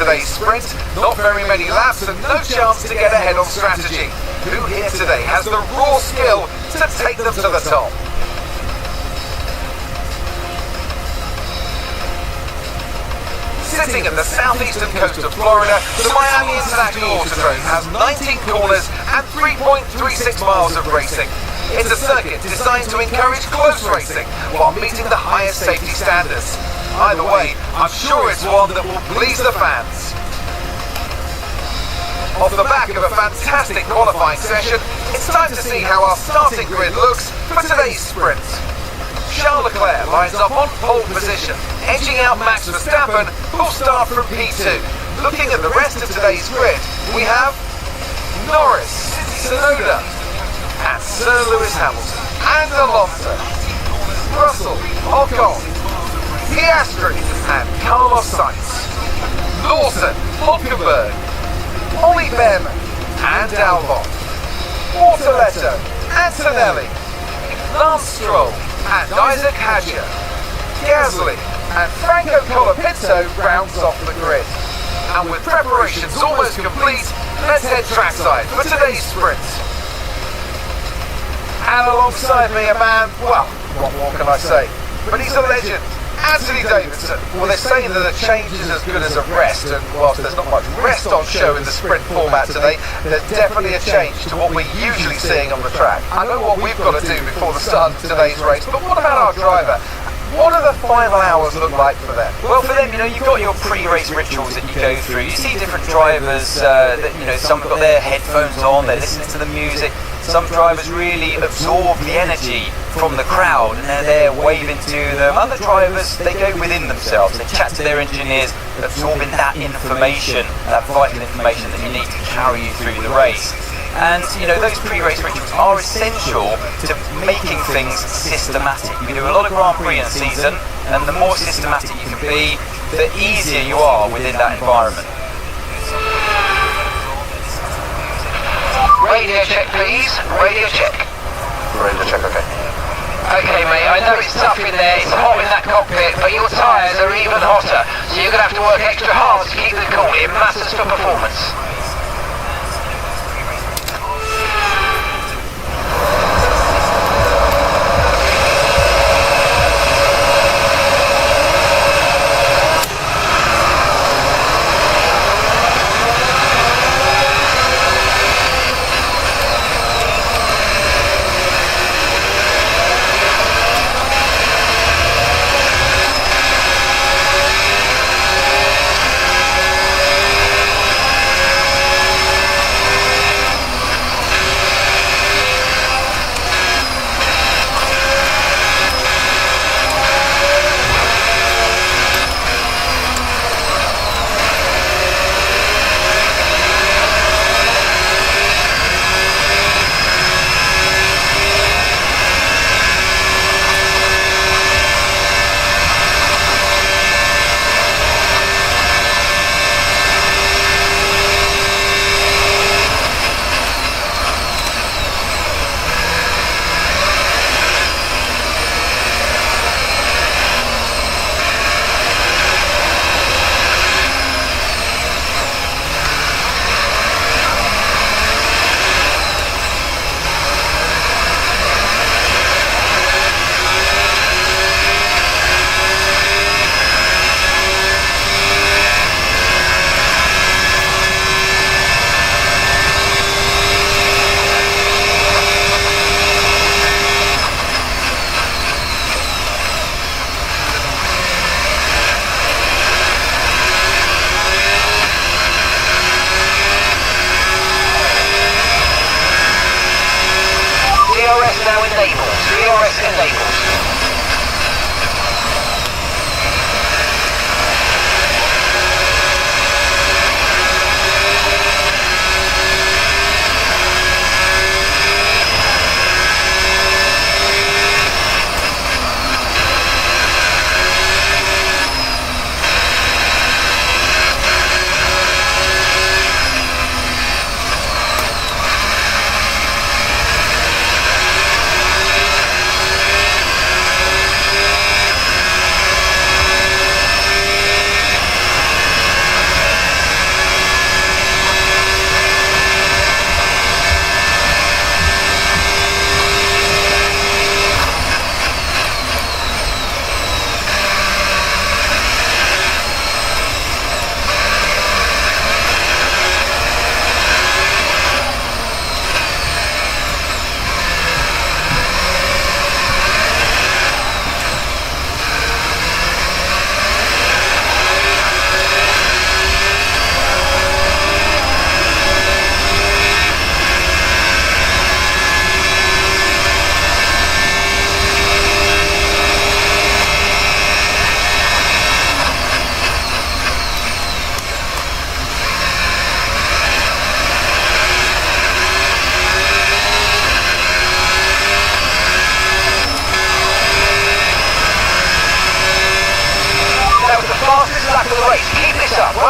today's sprint. Not very many laps and no chance to get ahead on strategy. Who here today has the raw skill to take them to the top? Sitting at the southeastern coast of Florida, the Miami International Autodrome has 19 corners and 3.36 miles of racing. It's a circuit designed to encourage close racing while meeting the highest safety standards. Either way, I'm sure it's one that will please the fans. Off the back of a fantastic qualifying session, it's time to see how our starting grid looks for today's sprint. Charles Leclerc lines up on pole position, edging out Max Verstappen, who'll start from P2. Looking at the rest of today's grid, we have Norris, Tsunoda, and Sir Lewis Hamilton, and Alonso, Russell, Ocon, Piastri, and Carlos Sainz, Lawson, Hulkenberg, Ollie Behrman, and Albon, Bortoletto, Antonelli, Lance Stroll, and Isaac Hadjar. Gasly and Franco Colapinto rounds off the grid. And with preparations almost complete, let's head trackside for today's sprint. And alongside me a man, well, what more can I say? But he's a legend, Anthony Davidson. Well, they're saying that a change is as good as a rest, and whilst there's not much rest on show in the sprint format today, there's definitely a change to what we're usually seeing on the track. I know what we've got to do before the start of today's race, but what about our driver? What do the final hours look like for them? Well, for them, you've got your pre-race rituals that you go through. You see different drivers that, some have got their headphones on, they're listening to the music. Some drivers really absorb the energy from the crowd and they're there waving to them. Other drivers, they go within themselves. They chat to their engineers, absorbing that information, that vital information that you need to carry you through the race. And those pre-race rituals are essential to making things systematic. You can do a lot of Grand Prix in a season, and the more systematic you can be, the easier you are within that environment. Radio check, please. Radio check. Radio check, okay. Okay, mate, I know it's tough in there, it's hot in that cockpit, but your tyres are even hotter, so you're going to have to work extra hard to keep them cool. It matters for performance.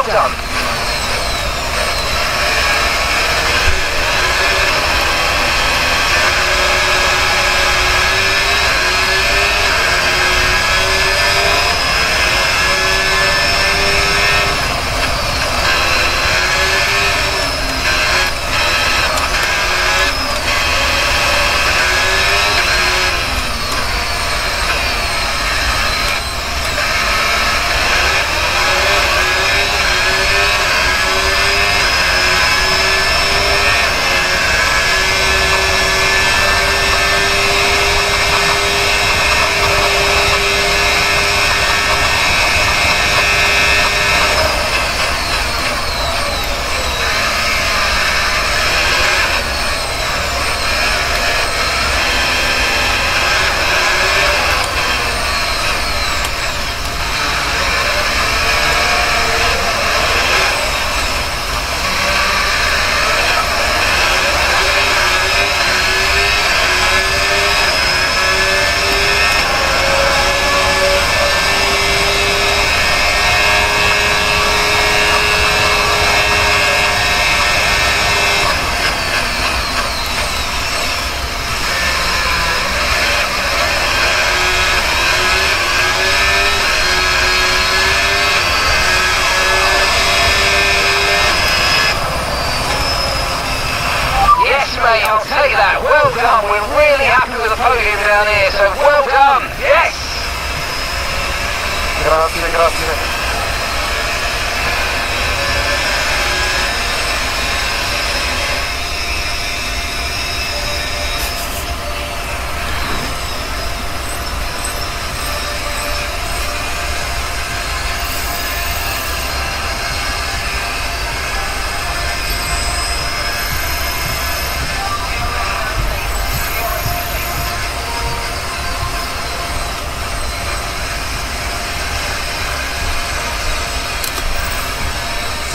Well done. Mate, I'll take that. Well done. We're really happy with the podium down here, so well done. Yes. Grazie, grazie.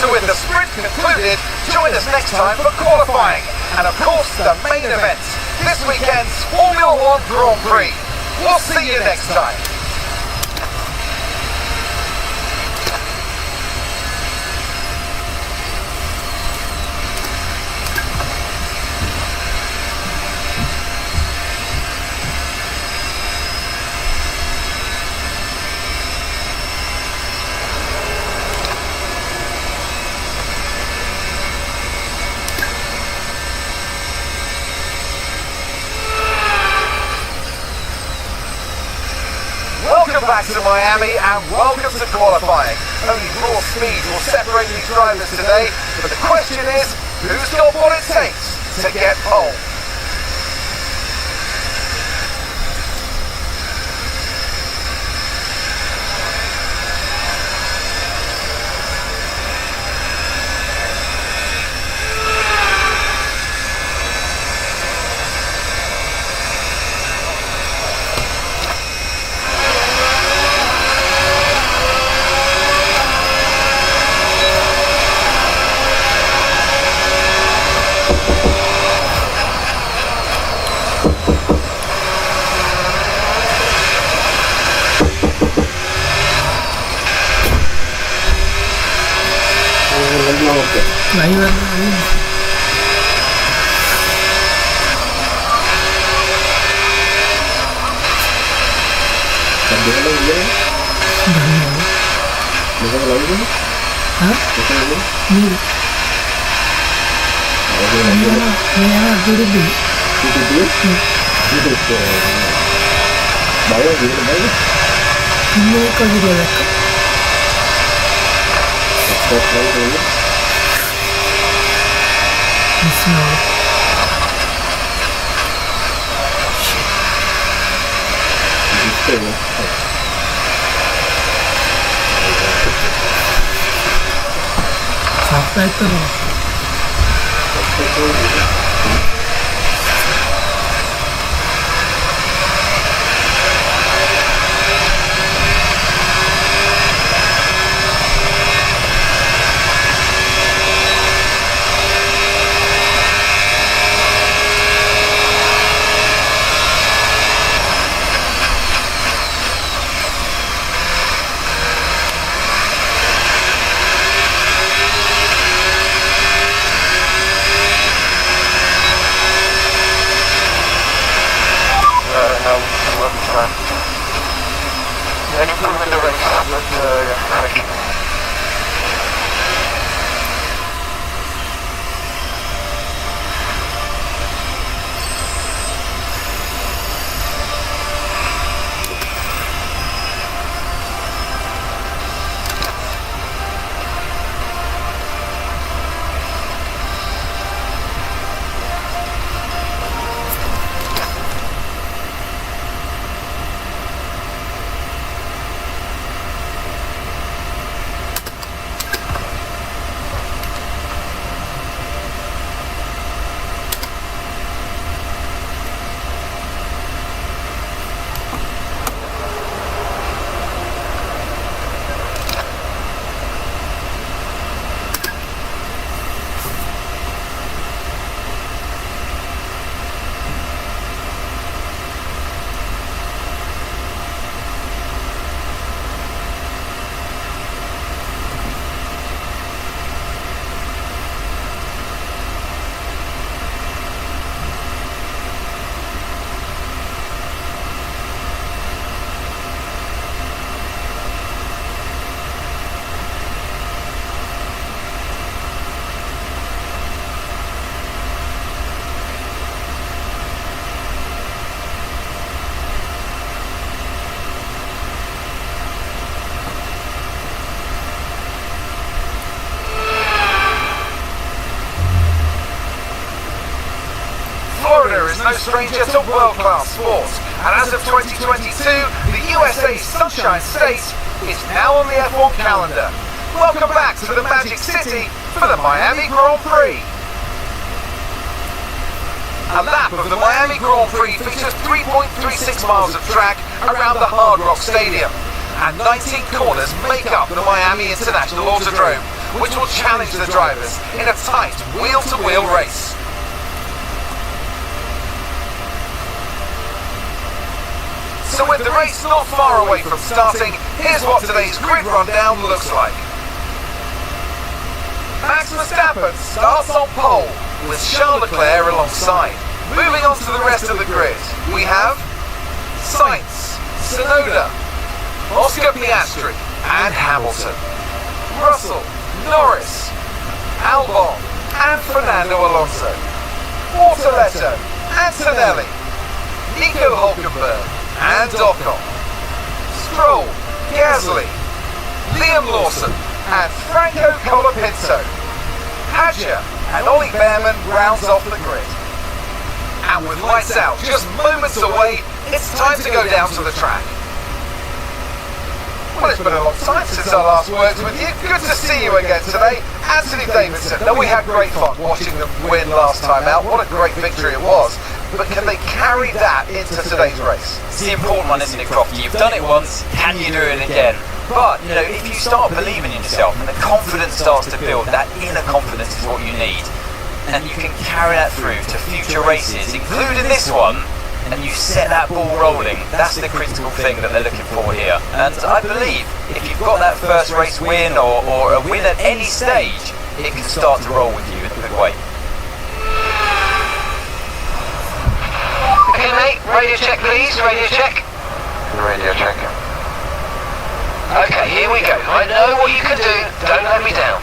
So with the sprint concluded, join us next time for qualifying and of course the main event, this weekend's Formula 1 Grand Prix. We'll see you next time. Welcome back to Miami and welcome to qualifying. Only raw speed will separate these drivers today, but the question is, who's got what it takes to get pole? Ahí va, ahí. ¿Cambiaron los videos? ¿No se lo viste? ¿Ah? ¿No se lo viste? Mira. Mira, dulu. Itu bayar gitu bayar. Ini kalau dia dekat. Stop lagi dulu. Bismillah. Gitu ya. Sampai terus. fine. Any improvement in the race, but yeah, thank you. No stranger to world-class sports, and as of 2022, the USA's Sunshine State is now on the F1 calendar. Welcome back to the Magic City for the Miami Grand Prix. A lap of the Miami Grand Prix features 3.36 miles of track around the Hard Rock Stadium, and 19 corners make up the Miami International Autodrome, which will challenge the drivers in a tight wheel-to-wheel race. So with the race not far away from starting, here's what today's grid rundown looks like. Max Verstappen starts on pole with Charles Leclerc alongside. Moving on to the rest of the grid, we have Sainz, Tsunoda, Oscar Piastri and Hamilton, Russell, Norris, Albon and Fernando Alonso, Bortoletto, Antonelli, Nico Hulkenberg and Ocon, Stroll, Gasly, Liam Lawson and Franco Colapinto. Hadja and Ollie Behrman rounds off the grid. And with lights out just moments away, it's time to go down to the track. Well, it's been a long time since I last worked with you. Good to see you again today. Anthony Davidson. Now, we had great fun watching them win last time out. What a great victory it was. But can they carry that into today's race? It's the important one, isn't it, Crofty? You've done it once, can you do it again? But, you know, if you start believing in yourself and the confidence starts to build, that inner confidence is what you need. And you can carry that through to future races, including this one, and you set that ball rolling. That's the critical thing that they're looking for here. And I believe if you've got that first race win or a win at any stage, it can start to roll with you in a good way. Okay, mate, radio check please, radio check. Radio check. Okay, here we go. I know what you can do, don't let me down.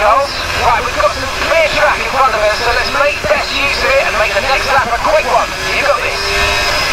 Charles. Right, we've got some clear track in front of us, so let's make best use of it and make the next lap a quick one. You got this.